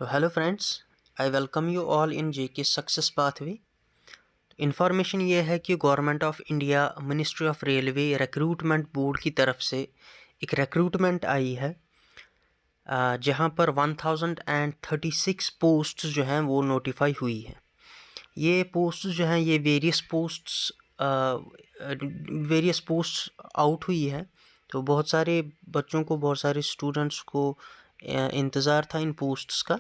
Hello friends, I welcome you all in JK success pathway. Information ये है कि government of India ministry of railway recruitment board की तरफ से एक रिक्रूटमेंट आई है, जहां पर 1036 पोस्ट्स जो हैं वो नोटिफाई हुई हैं। ये पोस्ट्स जो हैं ये वेरियस पोस्ट्स आउट हुई है। तो बहुत सारे बच्चों को, बहुत सारे स्टूडेंट्स को इंतज़ार था इन पोस्ट्स का।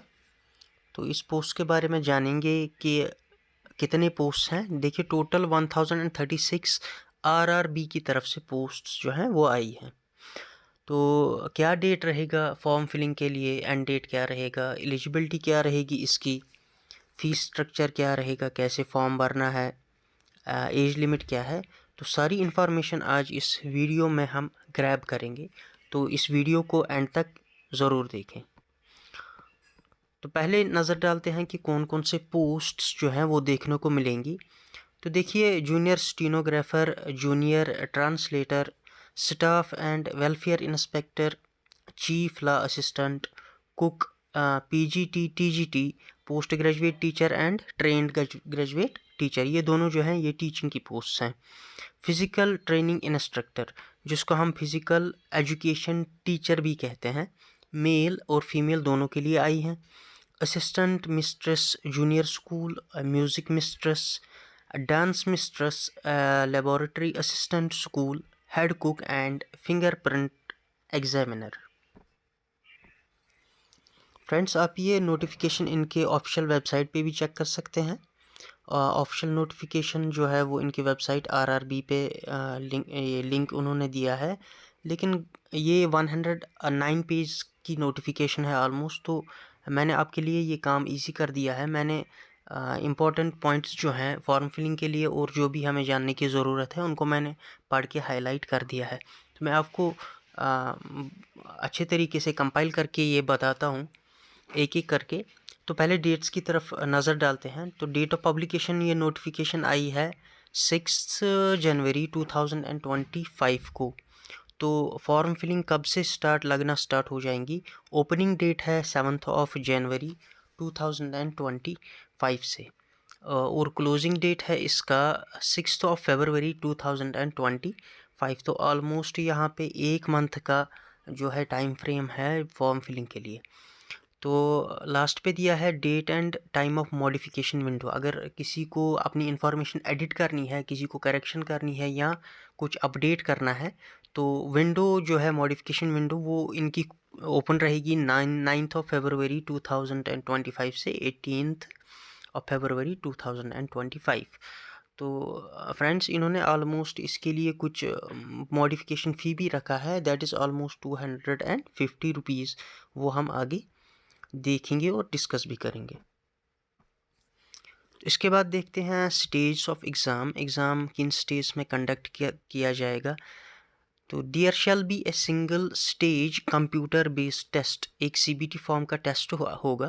तो इस पोस्ट के बारे में जानेंगे कि कितने पोस्ट हैं। देखिए, टोटल 1036 आरआरबी की तरफ से पोस्ट्स जो हैं वो आई हैं। तो क्या डेट रहेगा फॉर्म फिलिंग के लिए, एंड डेट क्या रहेगा, एलिजिबिलिटी क्या रहेगी इसकी, फ़ीस स्ट्रक्चर क्या रहेगा, कैसे फॉर्म भरना है, एज लिमिट क्या है, तो सारी इन्फॉर्मेशन आज इस वीडियो में हम ग्रैब करेंगे। तो इस वीडियो को एंड तक ज़रूर देखें। तो पहले नज़र डालते हैं कि कौन कौन से पोस्ट्स जो हैं वो देखने को मिलेंगी। तो देखिए, junior stenographer, junior translator, staff and welfare inspector, chief law assistant, cook, PGT, TGT, post graduate teacher and trained graduate teacher, ये दोनों जो हैं ये टीचिंग की पोस्ट्स हैं। फिज़िकल ट्रेनिंग इंस्ट्रक्टर, जिसको हम फिज़िकल एजुकेशन टीचर भी कहते हैं, मेल और फीमेल दोनों के लिए आई हैं। Assistant mistress junior school, music mistress, dance mistress, laboratory assistant school, head cook and fingerprint examiner. Friends, आप ये नोटिफिकेशन इनके ऑफिशियल वेबसाइट पे भी चेक कर सकते हैं। ऑफिशियल नोटिफिकेशन जो है वो इनकी वेबसाइट आरआरबी पे लिंक उन्होंने दिया है। लेकिन ये 109 पेज की नोटिफिकेशन है ऑलमोस्ट। तो मैंने आपके लिए ये काम इजी कर दिया है। मैंने इम्पॉर्टेंट पॉइंट्स जो हैं फॉर्म फिलिंग के लिए और जो भी हमें जानने की ज़रूरत है उनको मैंने पढ़ के हाईलाइट कर दिया है। तो मैं आपको अच्छे तरीके से कंपाइल करके ये बताता हूँ एक एक करके। तो पहले डेट्स की तरफ नज़र डालते हैं। तो डेट ऑफ पब्लिकेशन ये नोटिफिकेशन आई है 6 जनवरी 2025 को। तो फॉर्म फिलिंग कब से लगना स्टार्ट हो जाएंगी? ओपनिंग डेट है 7 जनवरी 2025 से, और क्लोजिंग डेट है इसका 6 फरवरी 2025। तो ऑलमोस्ट यहाँ पे एक मंथ का जो है टाइम फ्रेम है फॉर्म फिलिंग के लिए। तो लास्ट पे दिया है date and time of modification window. अगर किसी को अपनी इन्फॉर्मेशन एडिट करनी है, किसी को करेक्शन करनी है या कुछ अपडेट करना है, तो विंडो जो है मॉडिफिकेशन विंडो वो इनकी ओपन रहेगी 9 फरवरी 2025 से 18 फरवरी 2025। तो फ्रेंड्स, इन्होंने ऑलमोस्ट इसके लिए कुछ मॉडिफिकेशन फ़ी भी रखा है, दैट इज़ ऑलमोस्ट 250 रुपीज़। वो हम आगे देखेंगे और डिस्कस भी करेंगे। इसके बाद देखते हैं स्टेज ऑफ एग्ज़ाम किन स्टेज में कंडक्ट किया जाएगा। तो there shall be a single stage computer based test. एक सीबीटी फॉर्म का टेस्ट होगा,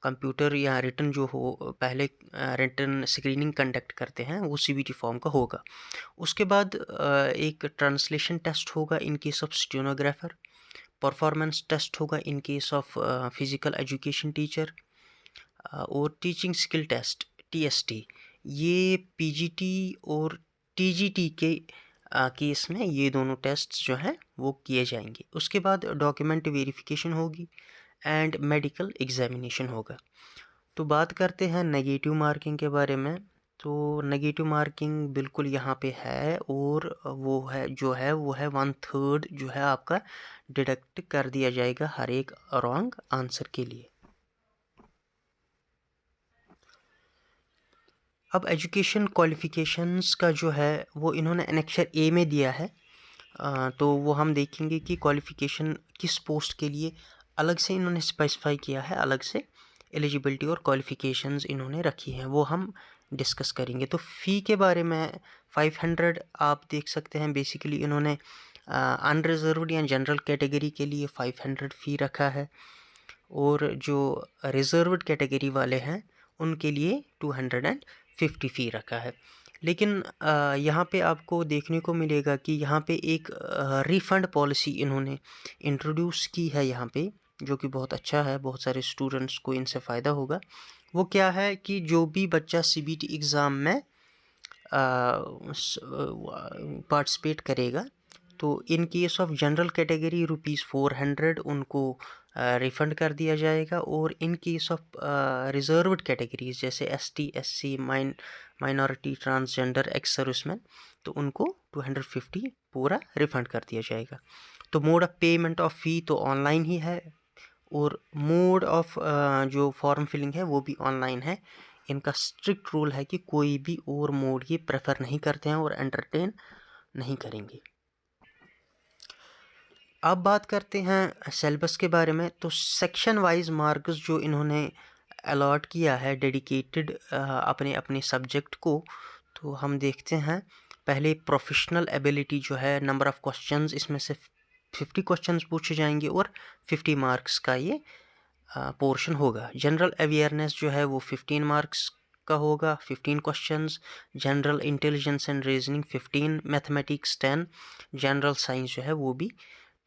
कंप्यूटर या रिटन जो हो, पहले रिटन स्क्रीनिंग कंडक्ट करते हैं वो सीबीटी फॉर्म का होगा। उसके बाद एक ट्रांसलेशन टेस्ट होगा in case of stenographer, performance test होगा in case of physical education teacher, और टीचिंग स्किल टेस्ट टीएसटी, ये पीजीटी और टीजीटी के केस में ये दोनों टेस्ट्स जो हैं वो किए जाएंगे। उसके बाद डॉक्यूमेंट वेरिफिकेशन होगी एंड मेडिकल एग्जामिनेशन होगा। तो बात करते हैं नेगेटिव मार्किंग के बारे में। तो नेगेटिव मार्किंग बिल्कुल यहाँ पे है, और वो है जो है वो है 1/3 जो है आपका डिडक्ट कर दिया जाएगा हर एक रॉन्ग आंसर के लिए। अब एजुकेशन क्वालिफ़िकेशंस का जो है वो इन्होंने एनेक्सर ए में दिया है। तो वो हम देखेंगे कि क्वालिफ़िकेशन किस पोस्ट के लिए अलग से इन्होंने स्पेसिफाई किया है, अलग से एलिजिबिलिटी और क्वालिफ़िकेशंस इन्होंने रखी हैं, वो हम डिस्कस करेंगे। तो फ़ी के बारे में 500 आप देख सकते हैं। बेसिकली इन्होंने अनरिजर्व्ड या जनरल कैटेगरी के लिए 500 फ़ी रखा है, और जो रिजर्व्ड कैटेगरी वाले हैं उनके लिए 250 फ़ी रखा है। लेकिन यहाँ पे आपको देखने को मिलेगा कि यहाँ पे एक रिफ़ंड पॉलिसी इन्होंने इंट्रोड्यूस की है यहाँ पे, जो कि बहुत अच्छा है, बहुत सारे स्टूडेंट्स को इनसे फ़ायदा होगा। वो क्या है कि जो भी बच्चा सीबीटी एग्ज़ाम में पार्टिसिपेट करेगा, तो in case of general category ₹400 उनको रिफ़ंड कर दिया जाएगा, और in case of reserved categories जैसे ST, SC, minority, transgender, ex serviceman, तो उनको 250 पूरा रिफ़ंड कर दिया जाएगा। तो mode of payment of fee तो ऑनलाइन ही है, और मोड ऑफ़ जो फॉर्म फिलिंग है वो भी ऑनलाइन है। इनका स्ट्रिक्ट रूल है कि कोई भी और मोड ये प्रेफर नहीं करते हैं और एंटरटेन नहीं करेंगे। अब बात करते हैं सिलेबस के बारे में। तो सेक्शन वाइज मार्क्स जो इन्होंने अलॉट किया है डेडिकेटेड अपने अपने सब्जेक्ट को, तो हम देखते हैं। पहले प्रोफेशनल एबिलिटी जो है, नंबर ऑफ़ क्वेश्चंस इसमें से 50 क्वेश्चंस पूछे जाएंगे और 50 मार्क्स का ये पोर्शन होगा। जनरल अवेयरनेस जो है वो 15 मार्क्स का होगा, 15 questions. General intelligence and reasoning 15, mathematics 10, general science जो है वो भी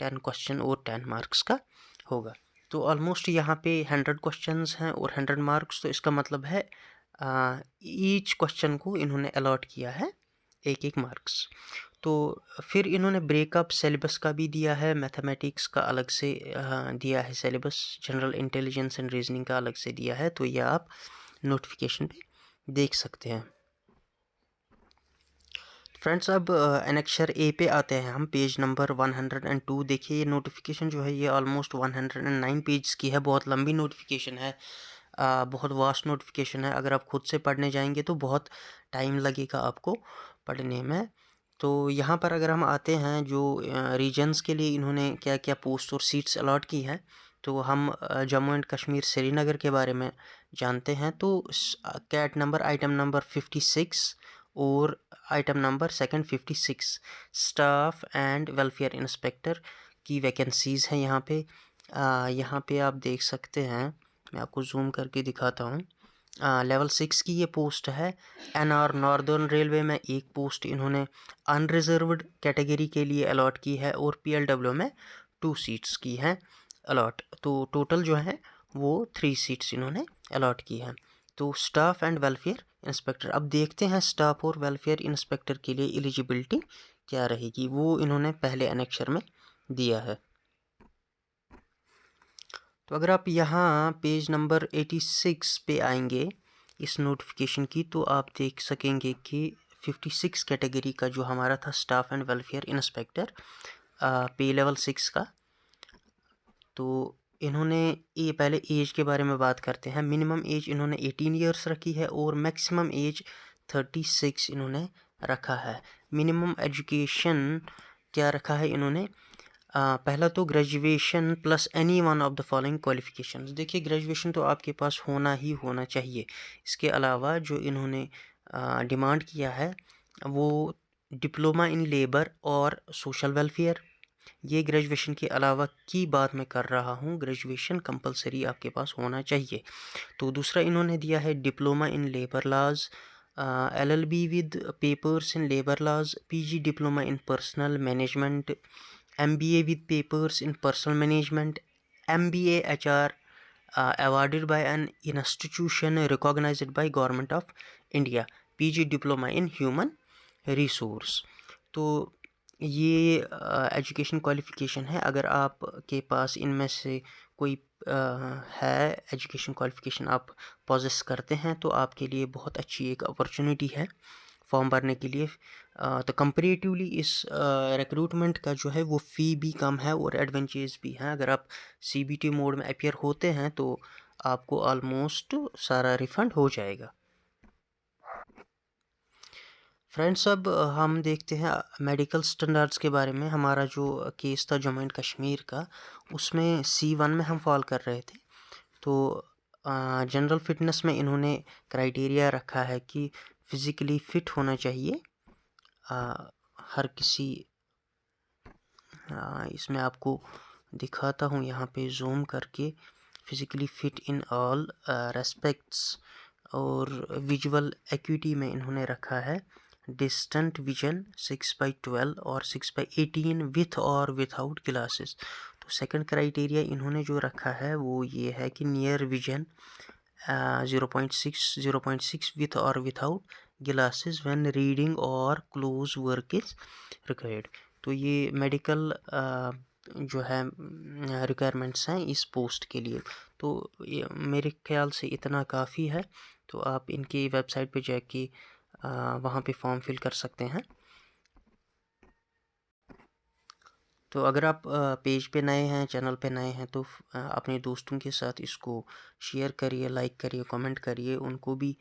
10 क्वेश्चन और 10 मार्क्स का होगा। तो ऑलमोस्ट यहाँ पे 100 क्वेश्चंस हैं और 100 मार्क्स, तो इसका मतलब है ईच क्वेश्चन को इन्होंने अलॉट किया है 1-1 मार्क्स। तो फिर इन्होंने ब्रेकअप सिलेबस का भी दिया है। मैथमेटिक्स का अलग से दिया है syllabus, general intelligence and reasoning का अलग से दिया है, तो यह आप नोटिफिकेशन पे देख सकते हैं। फ्रेंड्स, अब एनेक्सर ए पे आते हैं हम, पेज नंबर 102। देखिए ये नोटिफिकेशन जो है ये ऑलमोस्ट 109 पेज की है, बहुत लंबी नोटिफिकेशन है, बहुत वास्ट नोटिफिकेशन है। अगर आप खुद से पढ़ने जाएंगे तो बहुत टाइम लगेगा आपको पढ़ने में। तो यहाँ पर अगर हम आते हैं, जो रीजन्स के लिए इन्होंने क्या क्या पोस्ट और सीट्स अलॉट की हैं, तो हम जम्मू एंड कश्मीर श्रीनगर के बारे में जानते हैं। तो कैट नंबर आइटम नंबर 56 और item number second 56 staff and welfare inspector की वैकेंसीज़ हैं यहाँ पे। यहाँ पे आप देख सकते हैं, मैं आपको जूम करके दिखाता हूँ। लेवल 6 की ये पोस्ट है। एनआर नॉर्दर्न रेलवे में एक पोस्ट इन्होंने अनरिजर्व्ड कैटेगरी के लिए अलॉट की है, और पीएलडब्ल्यू में 2 सीट्स की हैं अलॉट। तो टोटल जो है वो 3 सीट्स इन्होंने अलॉट की हैं। तो स्टाफ एंड वेलफेयर इंस्पेक्टर, अब देखते हैं स्टाफ और वेलफेयर इंस्पेक्टर के लिए एलिजिबिलिटी क्या रहेगी, वो इन्होंने पहले एनेक्सर में दिया है। तो अगर आप यहाँ पेज नंबर 86 पे आएंगे इस नोटिफिकेशन की, तो आप देख सकेंगे कि 56 कैटेगरी का जो हमारा था स्टाफ एंड वेलफेयर इंस्पेक्टर, पे लेवल 6 का, तो इन्होंने ये पहले एज के बारे में बात करते हैं। मिनिमम एज इन्होंने 18 ईयर्स रखी है और मैक्सिमम एज 36 इन्होंने रखा है। मिनिमम एजुकेशन क्या रखा है इन्होंने, पहला तो graduation plus any one of the following qualifications. देखिए ग्रेजुएशन तो आपके पास होना ही होना चाहिए। इसके अलावा जो इन्होंने डिमांड किया है वो डिप्लोमा इन लेबर और सोशल वेलफेयर, ये ग्रेजुएशन के अलावा की बात मैं कर रहा हूँ, ग्रेजुएशन कंपलसरी आपके पास होना चाहिए। तो दूसरा इन्होंने दिया है diploma in labour laws, LLB with papers in labour laws, PG diploma in personnel management, MBA with papers in personal management, MBA HR awarded by an institution recognized by Government of India, PG diploma in human resource। तो ये education qualification है। अगर आप के पास इनमें से कोई है एजुकेशन क्वालिफ़िकेशन आप पॉजेस करते हैं, तो आपके लिए बहुत अच्छी एक अपॉर्चुनिटी है फॉर्म भरने के लिए। तो कंपैरेटिवली इस रिक्रूटमेंट का जो है वो फ़ी भी कम है और एडवांटेज भी हैं। अगर आप CBT मोड में अपीयर होते हैं तो आपको ऑलमोस्ट सारा रिफ़ंड हो जाएगा। फ्रेंड्स, अब हम देखते हैं मेडिकल स्टैंडर्ड्स के बारे में। हमारा जो केस था जम्मू एंड कश्मीर का, उसमें C1 में हम फॉल कर रहे थे। तो जनरल फिटनेस में इन्होंने क्राइटेरिया रखा है कि फ़िज़िकली फ़िट होना चाहिए हर किसी। इसमें आपको दिखाता हूँ यहाँ पे जूम करके, physically fit in all respects. और विजुअल एक्यूटी में इन्होंने रखा है डिस्टेंट विजन 6/12 और 6/18 विथ और विथआउट ग्लासेस। तो तो सेकंड क्राइटेरिया इन्होंने जो रखा है वो ये है कि नियर विजन 0.6 विथ और विथआउट ग्लासेस व्हेन रीडिंग और क्लोज वर्क इज रिक्वायर्ड। तो ये मेडिकल जो है रिक्वायरमेंट्स हैं इस पोस्ट के लिए। तो ये मेरे ख्याल से इतना काफ़ी है। तो आप इनकी वेबसाइट पे जाके वहाँ पे फॉर्म फिल कर सकते हैं। तो अगर आप पेज पे नए हैं, चैनल पे नए हैं, तो अपने दोस्तों के साथ इसको शेयर करिए, लाइक करिए, कमेंट करिए। उनको भी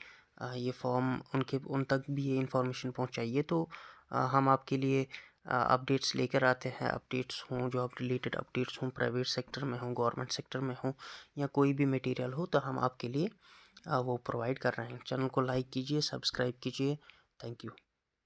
ये फॉर्म उन तक भी ये इन्फॉर्मेशन पहुंचाइए। तो हम आपके लिए अपडेट्स लेकर आते हैं। अपडेट्स हों, जॉब रिलेटेड अपडेट्स हों, प्राइवेट सेक्टर में हों, गवर्नमेंट सेक्टर में हों, या कोई भी मटेरियल हो, तो हम आपके लिए वो प्रोवाइड कर रहे हैं। चैनल को लाइक कीजिए, सब्सक्राइब कीजिए। Thank you.